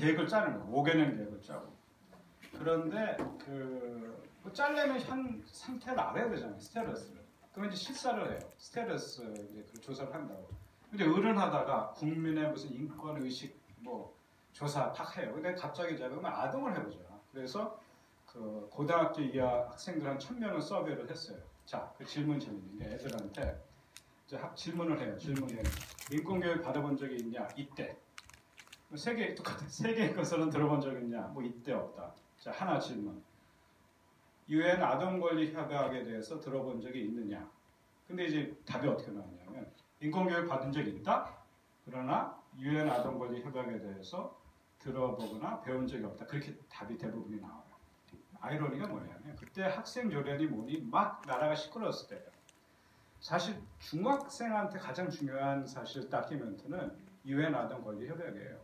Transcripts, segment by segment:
계획을 짜는 거, 5개년 계획을 짜고. 그런데 뭐 짜려면 한 상태를 알아야 되잖아요, 스테러스를. 그럼 이제 실사를 해요. 스테러스 이제 그 조사를 한다고. 근데 어른하다가 국민의 무슨 인권 의식 뭐 조사 딱 해요. 근데 갑자기 제가 그러면 아동을 해보자. 그래서 그 고등학교 이하 학생들 한 1000명을 서베이를 했어요. 자, 그 질문 재밌는데 애들한테 이제 질문을 해요. 질문이에요. 인권교육 받아본 적이 있냐? 이때. 세계 똑같아. 세계의 것은 들어본 적 있냐? 뭐 이때 없다. 자, 하나 질문. 유엔 아동권리 협약에 대해서 들어본 적이 있느냐? 근데 이제 답이 어떻게 나왔냐면 인권교육 받은 적 있다. 그러나 유엔 아동권리 협약에 대해서 들어보거나 배운 적이 없다. 그렇게 답이 대부분이 나와요. 아이러니가 뭐냐면 그때 학생 조련이 뭐니 막 나라가 시끄러웠을 때예요. 사실 중학생한테 가장 중요한 사실 다큐멘트는 유엔 아동 권리 협약이에요.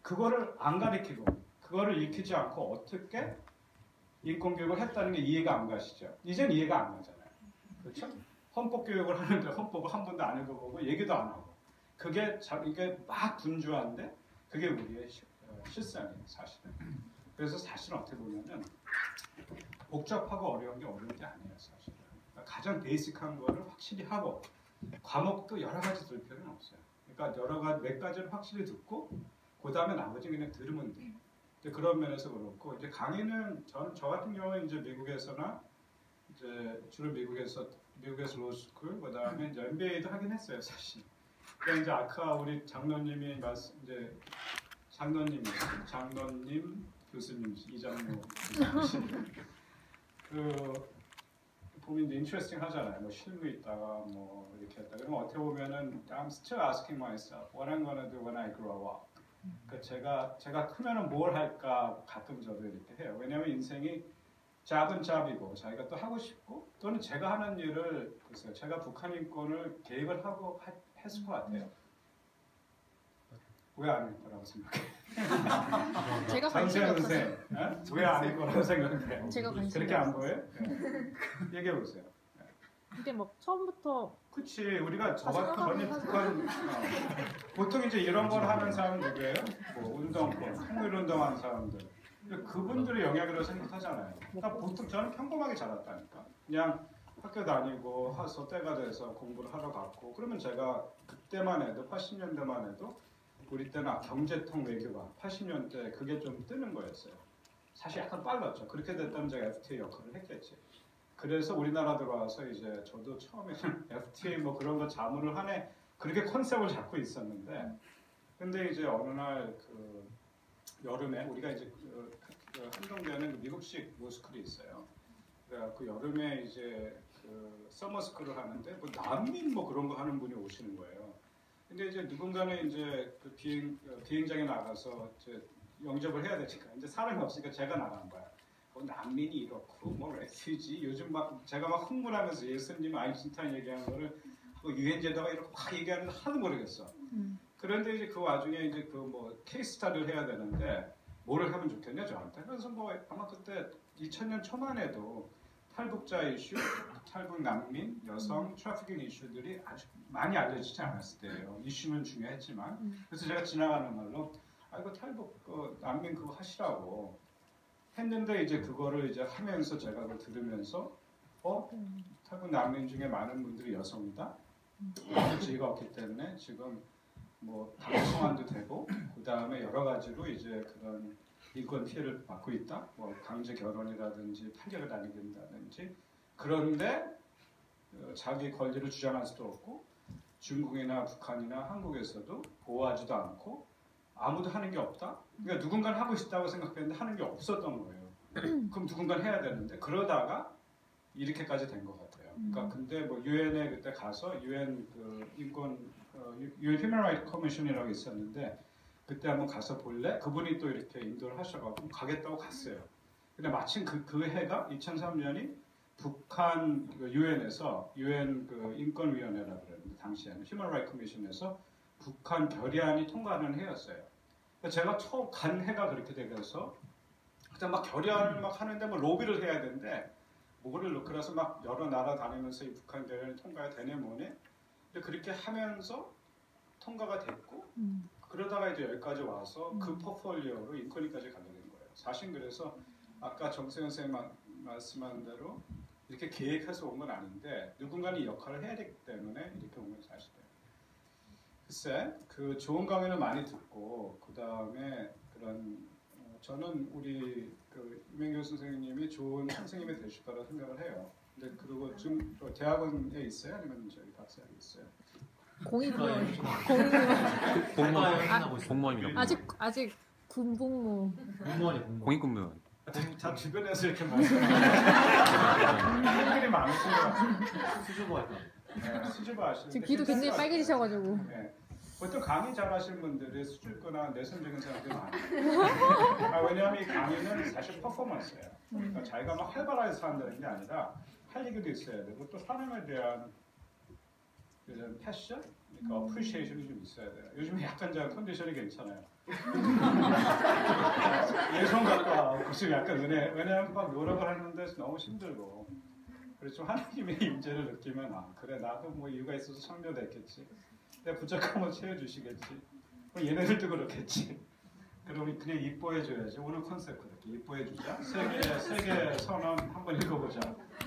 그거를 안 가르치고 그거를 익히지 않고 어떻게 인권 교육을 했다는 게 이해가 안 가시죠. 이젠 이해가 안 가잖아요. 그렇죠? 헌법 교육을 하는데 헌법을 한 번도 안 읽어보고 얘기도 안 하고 이게 막 분주한데 그게 우리의 실상이에요, 사실은. 그래서 사실은 어떻게 보면은 복잡하고 어려운 게 어려운 게 아니에요, 사실은. 그러니까 가장 베이직한 거를 확실히 하고 과목도 여러 가지 들 필요는 없어요. 그러니까 여러 가지 몇 가지를 확실히 듣고 그 다음에 나머지 그냥 들으면 돼요. 그런 면에서 그렇고 이제 강의는 저 같은 경우는 이제 미국에서나 이제 주로 미국에서 로스쿨 그 다음에 이제 MBA도 하긴 했어요, 사실. 그러니까 이제 아까 우리 장로님이 이제 장로님 교수님 이장로 교수님 보면 이제 인트레스팅 하잖아요. 뭐 실무 있다가 뭐 이렇게 했다. 그러면 어떻게 보면은 I'm still asking myself what I'm gonna do when I grow up. 그러니까 제가 크면은 뭘 할까 가끔 저도 이렇게 해요. 왜냐하면 인생이 잡은 잡이고 자기가 또 하고 싶고 또는 제가 하는 일을 글쎄요. 제가 북한 인권을 계획을 하고 했을 것 같아요. 왜 아닐 거라고 생각해? 제가 관심이 없어요. 왜 아닐 거라고 생각해? 제가 관심이 그렇게 안 보여요? 얘기해 보세요. 근데 뭐 처음부터 그치 우리가 저는 북한 보통 이제 이런 걸 하는 사람 누구예요? 뭐 운동권, 통일운동하는 사람들 그분들의 영향이라고 생각하잖아요. 그러니까 보통 저는 평범하게 자랐다니까 그냥 학교 다니고 해서 때가 돼서 공부를 하러 갔고 그러면 제가 그때만 해도 80년대만 해도 우리 때는 경제통 외교가 80년대 그게 좀 뜨는 거였어요. 사실 약간 빨랐죠. 그렇게 됐다면 제가 FTA 역할을 했겠지. 그래서 우리나라 들어와서 이제 저도 처음에는 FTA 뭐 그런 거 자문을 하네 그렇게 컨셉을 잡고 있었는데 근데 이제 어느 날 그 여름에 우리가 이제 한동대는 미국식 로스쿨이 있어요. 그러니까 그 여름에 이제 그 서머스쿨을 하는데 뭐 난민 뭐 그런 거 하는 분이 오시는 거예요. 근데 이제 누군가는 이제 그 비행장에 나가서 이제 영접을 해야 되니까 이제 사람이 없으니까 제가 나간 거야. 뭐 난민이 이렇고 뭐 레퓨지 요즘 막 제가 막 흥분하면서 예수님 아인슈타인 얘기하는 거를 하고 유엔 제도가 이렇게 막 얘기하는데 하도 모르겠어. 그런데 이제 그 와중에 이제 그 뭐 케이스 스타디를 해야 되는데 뭐를 하면 좋겠냐 저한테. 그래서 뭐 아마 그때 2000년 초만 해도 탈북자 이슈, 탈북 난민, 여성, 트래피킹 이슈들이 아주 많이 알려지지 않았을 때예요. 이슈는 중요했지만 그래서 제가 지나가는 말로 아 이거 탈북 난민 그거 하시라고 했는데 이제 그거를 이제 하면서 제가 그걸 들으면서 탈북 난민 중에 많은 분들이 여성이다. 지위가 없기 때문에 지금 뭐 강성환도 되고 그 다음에 여러 가지로 이제 그런 인권 피해를 받고 있다. 뭐 강제 결혼이라든지 판결을 당하게 된다든지 그런데 자기 권리를 주장할 수도 없고 중국이나 북한이나 한국에서도 보호하지도 않고 아무도 하는 게 없다. 그러니까 누군가는 하고 싶다고 생각했는데 하는 게 없었던 거예요. 그럼 누군가는 해야 되는데 그러다가 이렇게까지 된 것 같아요. 그러니까 근데 뭐 유엔에 그때 가서 유엔 그 인권 유엔 휴먼 라이트 커미션이라고 있었는데 그때 한번 가서 볼래? 그분이 또 이렇게 인도를 하셔가지고 가겠다고 갔어요. 근데 마침 그 해가 2003년이 북한 유엔에서 유엔 그 인권위원회라고 그랬는데 당시에는 휴먼 라이트 커미션에서 북한 결의안이 통과하는 해였어요. 제가 처음 간 해가 그렇게 되면서 그때 막 결의안을 막 하는데 뭐 로비를 해야 되는데 뭐를 그래서 막 여러 나라 다니면서 이 북한 결의안이 통과가 되네 뭐네. 근데 그렇게 하면서 통과가 됐고 그러다가 이제 여기까지 와서 그 포트폴리오로 인권위까지 가게 된 거예요. 사실 그래서 아까 정세현 선생님 말씀한 대로 이렇게 계획해서 온 건 아닌데 누군가는 이 역할을 해야 되기 때문에 이렇게 온 건 사실이에요. 글쎄, 그 좋은 강연을 많이 듣고 그 다음에 그런 저는 우리 그 유명교 선생님이 좋은 선생님이 되실 거라 생각을 해요. 근데 그리고 지금 대학원에 있어요? 아니면 저희 박사에 있어요? 공익부원. 공무원입니다. 아직 군복무. 공익근무원. 다 주변에서 이렇게 말씀하시는 분들이 많으시죠. 수줍어 할까? 네, 수줍어 하시는데 지금 귀도 굉장히 빨개지셔가지고. 네. 보통 강의 잘하시는 분들이 수줍거나 내성적인 사람들이 많아요. 왜냐하면 이 강의는 사실 퍼포먼스예요. 그러니까 자기가 막 활발하게 산다는 게 아니라 할 얘기도 있어야 되고 또 사람에 대한 요즘 패션, 그러니까 어프리시에이션이 좀 있어야 돼요. 요즘에 약간 저 컨디션이 괜찮아요. 예성 갖고 와. 그래서 약간 왜냐하면 막 노력을 하는데 너무 힘들고 그래서 하나님의 임재를 느끼면 아 그래 나도 뭐 이유가 있어서 성료됐겠지. 내가 부족하면 채워주시겠지. 뭐 얘네들도 그렇겠지. 그러면 그냥 이뻐해줘야지. 오늘 컨셉 그렇게 이뻐해주자. 세계 선언 한번 읽어보자.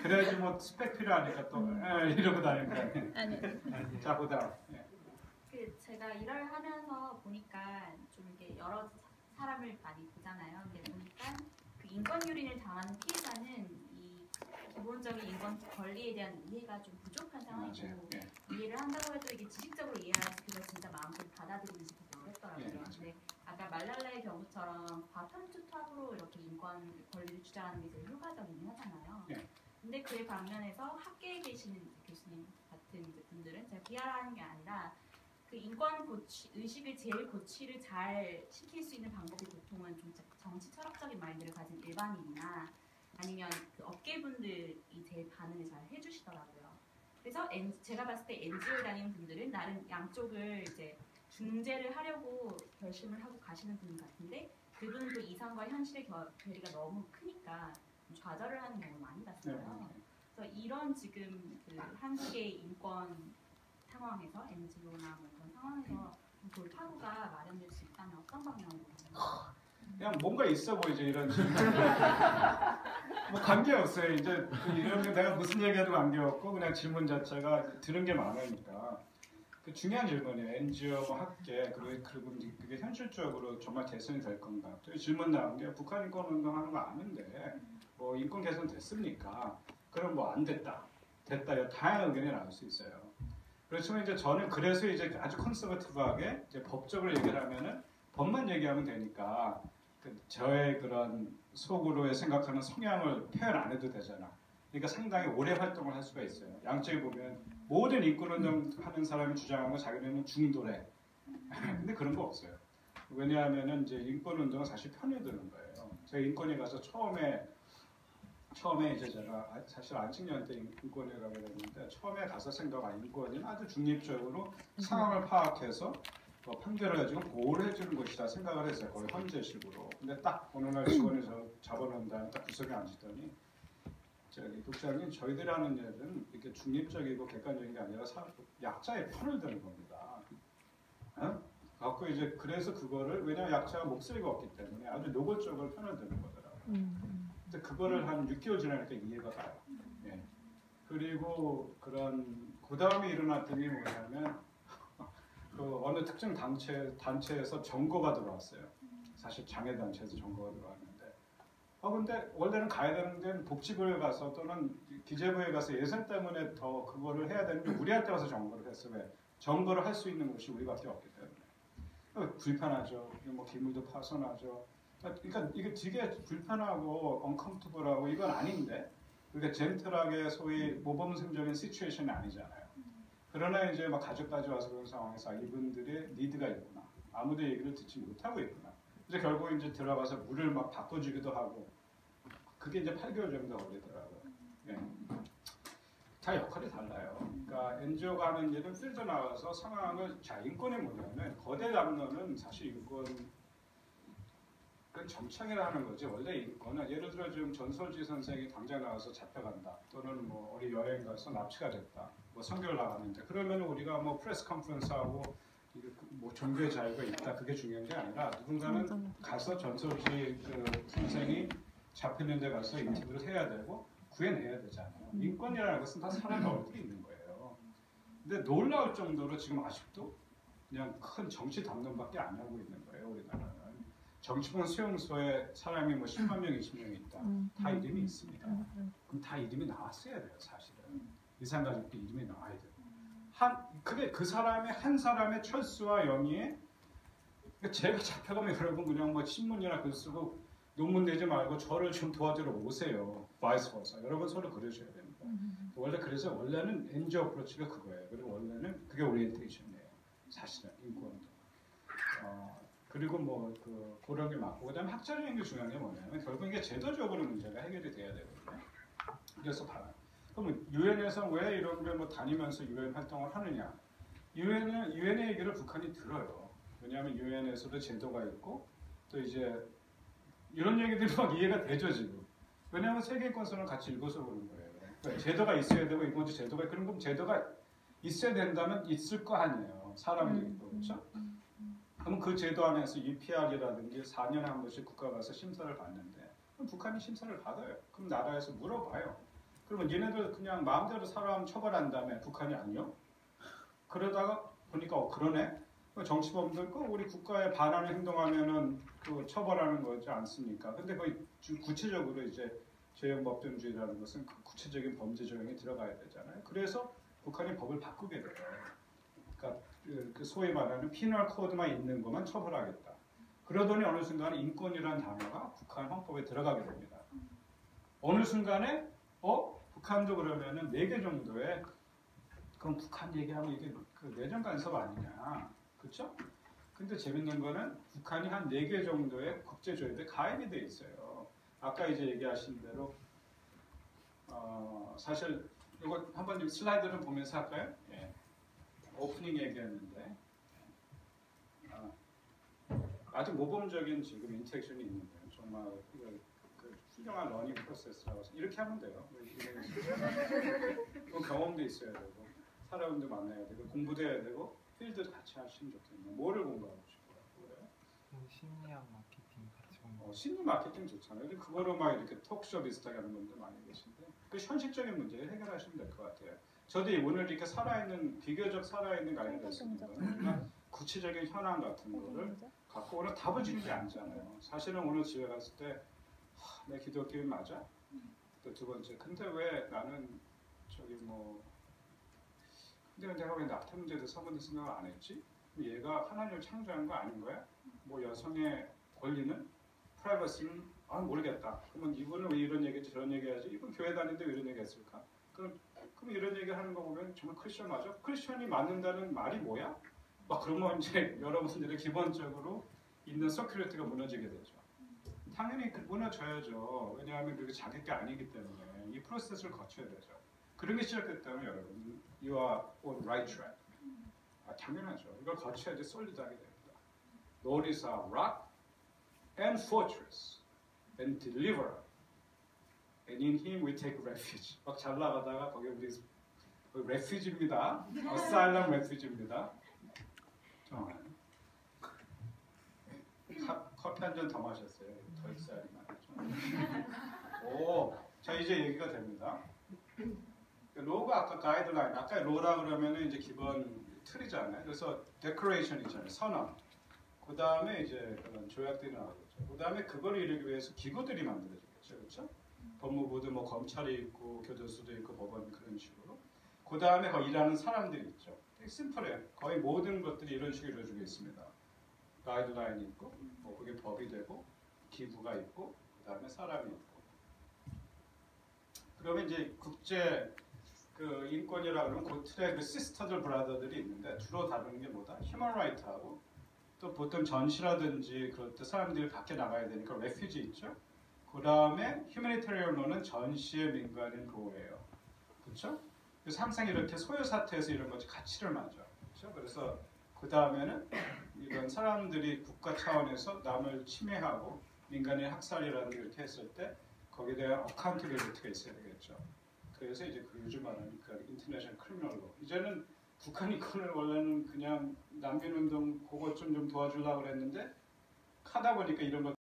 그래야지 뭐 스펙 필요하니까 또 이러고 다니는 거 아니에요. 자 보다. 그 제가 일을 하면서 보니까 좀 이게 여러 사람을 많이 보잖아요. 근데 보니까 그 인권 유린을 당하는 피해자는 이 기본적인 인권 권리에 대한 이해가 좀 부족한 상황이고 이해를 한다고 해도 이게 지식적으로 이해하지 그걸 진짜 마음껏 받아들이지 못했더라고요. 근데 아까 말랄라의 경우처럼 과편투탑으로 이렇게 인권 권리를 주장하는 게 제일 효과적이긴 하잖아요. 근데 그의 방면에서 학계에 계시는 교수님 같은 분들은 제가 비하하는 게 아니라 그 인권 의식을 제일 고취를 잘 시킬 수 있는 방법이 보통은 좀 정치 철학적인 마인드를 가진 일반인이나 아니면 그 업계분들이 제일 반응을 잘 해주시더라고요. 그래서 제가 봤을 때 NGO 다니는 분들은 나름 양쪽을 이제 중재를 하려고 결심을 하고 가시는 분 같은데 그분은 그 이상과 현실의 괴리가 너무 크니까 좌절을 하는 경우를 많이 봤어요. 그래서 이런 지금 그 한국의 인권 상황에서 NGO나 뭐 그런 상황에서 돌파구가 마련될 수 있다면 어떤 방향으로 보세요? 그냥 뭔가 있어 보이죠 이런 질문. 뭐 관계 없어요. 이제 이런 게 내가 무슨 얘기해도 관계 없고 그냥 질문 자체가 들은 게 많으니까. 그 중요한 질문이에요. NGO, 뭐 학계 그리고 그게 현실적으로 정말 개선이 될 건가? 또 질문 나온 게 북한 인권 운동하는 거 아는데 뭐 인권 개선 됐습니까? 그럼 뭐 안 됐다, 다양한 의견이 나올 수 있어요. 그렇지만 이제 저는 그래서 이제 아주 컨서버티브하게 이제 법적으로 얘기를 하면은 법만 얘기하면 되니까 저의 그런 속으로의 생각하는 성향을 표현 안 해도 되잖아. 그러니까 상당히 오래 활동을 할 수가 있어요. 양쪽에 보면 모든 인권운동 하는 사람이 주장하는 건 자기네는 중도래. 근데 그런 거 없어요. 왜냐하면은 이제 인권운동은 사실 편에 드는 거예요. 제가 인권에 가서 처음에 이제 제가 사실 안식년 때 인권에 가게 됐는데 처음에 가서 생각한 인권은 아주 중립적으로 상황을 파악해서 판결을 해주고 보호를 해주는 것이다 생각을 했어요. 거의 헌재식으로. 근데 딱 어느 날 직원에서 잡아놓은 다음에 딱 구석에 앉으더니 저기 국장님 저희들이 하는 일은 이렇게 중립적이고 객관적인 게 아니라 약자의 편을 드는 겁니다. 갖고 이제 그래서 그거를 왜냐하면 약자가 목소리가 없기 때문에 아주 노골적으로 편을 드는 거더라고요. 근데 그거를 한 6개월 지나니까 이해가 가요. 예. 그리고 그 다음에 일어났던 게 뭐냐면 그 어느 특정 단체에서 정거가 들어왔어요. 사실 장애 단체에서 정거가 들어왔는데 근데 원래는 가야 되는 데는 복지부에 가서 또는 기재부에 가서 예산 때문에 더 그거를 해야 되는데 우리한테 와서 정거를 했어. 왜? 정거를 할 수 있는 곳이 우리밖에 없기 때문에. 불편하죠. 뭐 기물도 파손하죠. 그러니까 이게 되게 불편하고 언컴포터블하고 이건 아닌데 그러니까 젠틀하게 소위 모범생적인 시츄에이션이 아니잖아요. 그러나 이제 막 가족까지 와서 그런 상황에서 이분들의 니드가 있구나. 아무도 얘기를 듣지 못하고 있구나. 이제 결국 이제 들어가서 물을 막 바꿔주기도 하고 그게 이제 8개월 정도 걸리더라고요. 예. 다 역할이 달라요. 그러니까 NGO가 하는 일은 필드 나와서 상황을 인권이 뭐냐면 거대 담론은 사실 인권 정착이라는 거지. 원래 인권은 예를 들어 지금 전솔지 선생이 당장 나와서 잡혀간다. 또는 뭐 어디 여행 가서 납치가 됐다. 뭐 선교를 나가는데 그러면 우리가 뭐 프레스 컨퍼런스 하고 이게 뭐 종교의 자유가 있다 그게 중요한 게 아니라 누군가는 가서 전설지 그 선생이 잡히는 데 가서 인터뷰를 해야 되고 구해내야 되잖아요. 인권이라는 것은 다 사람의 얼굴이 있는 거예요. 근데 놀라울 정도로 지금 아직도 그냥 큰 정치 담론밖에 안 하고 있는 거예요. 우리나라는. 정치권 수용소에 사람이 뭐 10만 명, 20명이 있다. 다 이름이 있습니다. 그럼 다 이름이 나왔어야 돼요, 사실은. 이산가족도 이름이 나와야 돼요. 그게 그 사람의 한 사람의 철수와 영위에 제가 잡혀가면 여러분 그냥 뭐 신문이나 글 쓰고 논문 내지 말고 저를 좀 도와주러 오세요. 바이스 버사. 여러분 서로 그러셔야 됩니다. 원래 그래서 원래는 엔저 어프로치가 그거예요. 그리고 원래는 그게 오리엔테이션이에요. 사실은 인권도. 그리고 뭐 그런 게 맞고 그다음에 학자적인 게 중요한 게 뭐냐면 결국 이게 제도적으로 문제가 해결이 돼야 되거든요. 그래서 봐요. 그럼 유엔에서 왜 이런 걸 뭐 다니면서 유엔 활동을 하느냐? 유엔의 얘기를 북한이 들어요. 왜냐하면 유엔에서도 제도가 있고 또 이제 이런 얘기들이 막 이해가 되죠 지금. 왜냐하면 세계권선을 같이 읽어서 그런 거예요. 그러니까 제도가 있어야 되고 이것도 제도가 그런 건 제도가 있어야 된다면 있을 거 아니에요. 사람이 있고 그렇죠? 그럼 그 제도 안에서 UPR이라든지 4년에 한 번씩 국가 가서 심사를 받는데 그럼 북한이 심사를 받아요. 그럼 나라에서 물어봐요. 그러면 얘네들 그냥 마음대로 사람 처벌한 다음에 북한이 아니요? 그러다가 보니까 그러네? 정치범들 우리 국가에 반하는 행동하면은 그 처벌하는 거지 않습니까? 근데 거의 구체적으로 이제 죄형법정주의라는 것은 그 구체적인 범죄 조항이 들어가야 되잖아요. 그래서 북한이 법을 바꾸게 돼요. 그러니까 그 소위 말하는 피널 코드만 있는 것만 처벌하겠다. 그러더니 어느 순간에 인권이라는 단어가 북한 헌법에 들어가게 됩니다. 어느 순간에 북한도 그러면은 4개 정도의 그럼 북한 얘기하면 이게 그 내정 간섭 아니냐, 그렇죠? 근데 재밌는 거는 북한이 한 4개 정도의 국제조약에 가입이 돼 있어요. 아까 이제 얘기하신 대로 사실 이거 한번 슬라이드를 보면서 할까요? 예. 오프닝 얘기했는데 아주 모범적인 지금 인터랙션이 있는 거예요. 정말 그 훌륭한 러닝 프로세스라고 이렇게 하면 돼요. 그 경험도 있어야 되고 사람도 만나야 되고 공부도 해야 되고 필드도 같이 하시면 좋겠네요. 뭐를 공부하고 싶어요? 심리학 마케팅 같이 공부. 심리 마케팅 좋잖아요. 근데 그거로 막 이렇게 톡쇼 비슷하게 하는 분들 많이 계신데 그 현실적인 문제를 해결하시면 될 것 같아요. 저도 오늘 이렇게 비교적 살아있는 가이드를 쓰는 거는 구체적인 현황 같은 거를 갖고 오늘 답을 주는 게 아니잖아요. 사실은 오늘 집에 갔을 때 내 기독교인 맞아? 또 두 번째, 근데 왜 나는 근데 내가 왜 낙태 문제도 서번도 생각을 안 했지? 얘가 하나님을 창조한 거 아닌 거야? 뭐 여성의 권리는? 프라이버시는? 모르겠다. 그러면 이분은 왜 이런 얘기했지 저런 얘기하지? 이분 교회 다니는데 왜 이런 얘기 했을까? 그럼 이런 얘기 하는 거 보면 정말 크리스천 맞아? 크리스천이 맞는다는 말이 뭐야? 그러면 이제 여러분들의 기본적으로 있는 서큐리티가 무너지게 되죠. 당연히 무너져야죠. 왜냐하면 그게 자기 게 아니기 때문에 이 프로세스를 거쳐야 되죠. 그런 게 시작됐다면 여러분, you are on right track. 당연하죠. 이걸 거쳐야지 솔리드하게 됩니다. Lord is our rock and fortress and deliverer. And in him we take refuge. 막 잘 나가다가 거기 우리 refuge입니다. asylum refuge입니다. 커피 한 잔 더 마셨어요. 더 있어야지 말이죠. 자 이제 얘기가 됩니다. 로가 아까 가이드라인, 아까 로라 그러면은 이제 기본 틀이잖아요. 그래서 데코레이션 있잖아요. 선언. 그 다음에 이제 그런 조약들이 나오겠죠. 그 다음에 그걸 이루기 위해서 기구들이 만들어지겠죠, 그렇죠? 법무부도 뭐 검찰이 있고 교도소도 있고 법원 그런 식으로. 그 다음에 거기 일하는 사람들이 있죠. 되게 심플해요. 거의 모든 것들이 이런 식으로 이루어지고 있습니다. 가이드라인이 있고, 그게 법이 되고, 기구가 있고, 그 다음에 사람이 있고. 그러면 이제 국제 인권이라 그러면 그 틀에 시스터들 브라더들이 있는데 주로 다루는 게 뭐다? 휴먼 라이트하고 또 보통 전시라든지 그럴 때 사람들이 밖에 나가야 되니까 레퓨지 있죠? 그 다음에 휴머니테리언 로는 전시의 민간인 보호예요. 그렇죠? 그래서 항상 이렇게 소요 사태에서 이런 것이 가치를 맞아. 그렇죠? 그래서 그 다음에는 이런 사람들이 국가 차원에서 남을 침해하고 민간인 학살이라든지 이렇게 했을 때 거기에 대한 어카운터빌리티가 있어야 되겠죠. 그래서 이제 요즘 말하는 인터내셔널 크리미널로 이제는 북한 인권을 원래는 그냥 난민운동 그것 좀 도와주려고 그랬는데 하다 보니까 이런 것